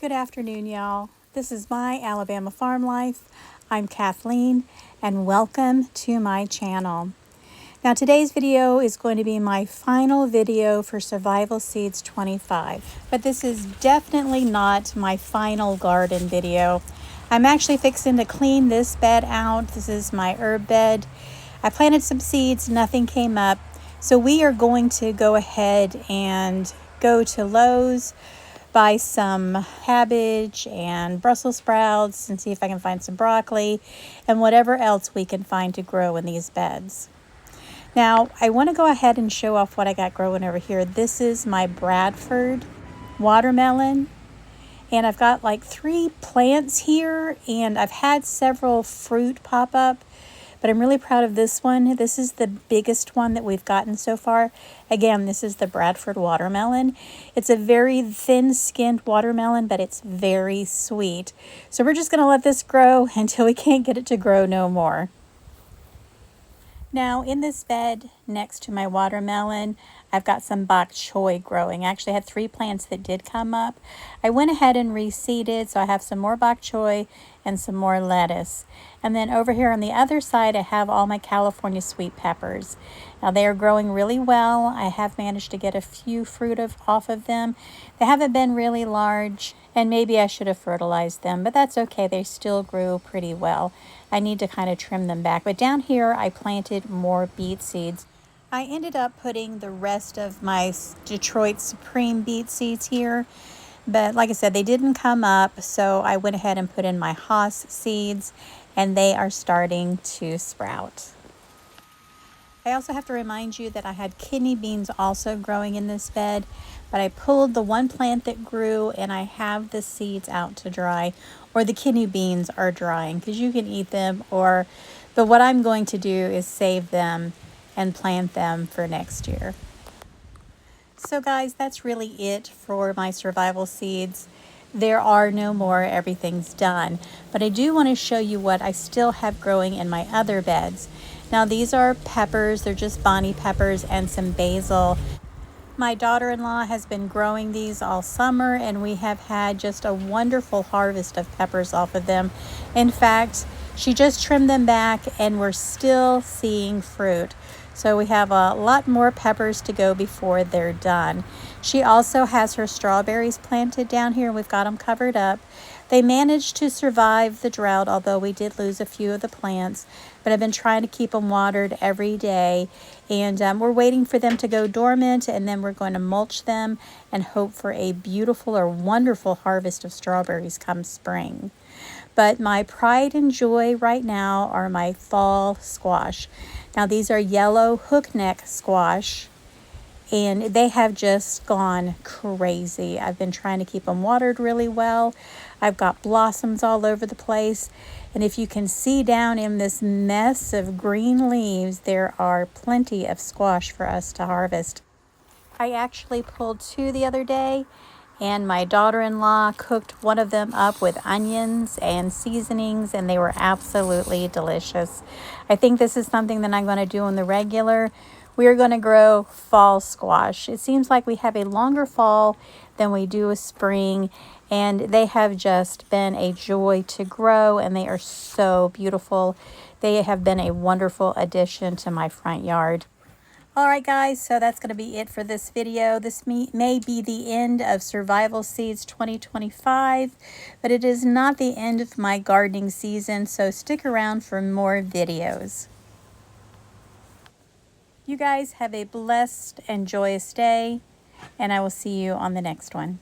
Good afternoon, y'all. This is my Alabama Farm Life. I'm Kathleen, and welcome to my channel. Now, today's video is going to be my final video for Survival Seeds 25, but this is definitely not my final garden video. I'm actually fixing to clean this bed out. This is my herb bed. I planted some seeds, nothing came up, so we are going to go ahead and go to Lowe's, buy some cabbage and Brussels sprouts and see if I can find some broccoli and whatever else we can find to grow in these beds. Now, I want to go ahead and show off what I got growing over here. This is my Bradford watermelon, and I've got like 3 plants here, and I've had several fruit pop up, but I'm really proud of this one. This is the biggest one that we've gotten so far. Again, this is the Bradford watermelon. It's a very thin-skinned watermelon, but it's very sweet. So we're just going to let this grow until we can't get it to grow no more. Now, in this bed next to my watermelon, I've got some bok choy growing. I actually had 3 plants that did come up. I went ahead and reseeded, so I have some more bok choy and some more lettuce. And then over here on the other side, I have all my California sweet peppers. Now, they are growing really well. I have managed to get a few fruit off of them. They haven't been really large, and maybe I should have fertilized them, but that's okay. They still grew pretty well. I need to kind of trim them back. But down here, I planted more beet seeds. I ended up putting the rest of my Detroit Supreme beet seeds here, but like I said, they didn't come up, so I went ahead and put in my Haas seeds, and they are starting to sprout. I also have to remind you that I had kidney beans also growing in this bed, but I pulled the one plant that grew, and I have the seeds out to dry, or the kidney beans are drying, because you can eat them, but what I'm going to do is save them and plant them for next year. So guys, that's really it for my survival seeds. There are no more, everything's done. But I do want to show you what I still have growing in my other beds. Now these are peppers, they're just Bonnie peppers and some basil. My daughter-in-law has been growing these all summer, and we have had just a wonderful harvest of peppers off of them. In fact, she just trimmed them back and we're still seeing fruit. So we have a lot more peppers to go before they're done. She also has her strawberries planted down here. We've got them covered up. They managed to survive the drought, although we did lose a few of the plants. But I've been trying to keep them watered every day. And we're waiting for them to go dormant, and then we're going to mulch them and hope for a beautiful or wonderful harvest of strawberries come spring. But my pride and joy right now are my fall squash. Now these are yellow hookneck squash, and they have just gone crazy. I've been trying to keep them watered really well. I've got blossoms all over the place. And if you can see down in this mess of green leaves, there are plenty of squash for us to harvest. I actually pulled 2 the other day, and my daughter-in-law cooked one of them up with onions and seasonings, and they were absolutely delicious. I think this is something that I'm going to do on the regular. We are going to grow fall squash. It seems like we have a longer fall than we do a spring, and they have just been a joy to grow, and they are so beautiful. They have been a wonderful addition to my front yard. Alright guys, so that's going to be it for this video. This may be the end of Survival Seeds 2025, but it is not the end of my gardening season, so stick around for more videos. You guys have a blessed and joyous day, and I will see you on the next one.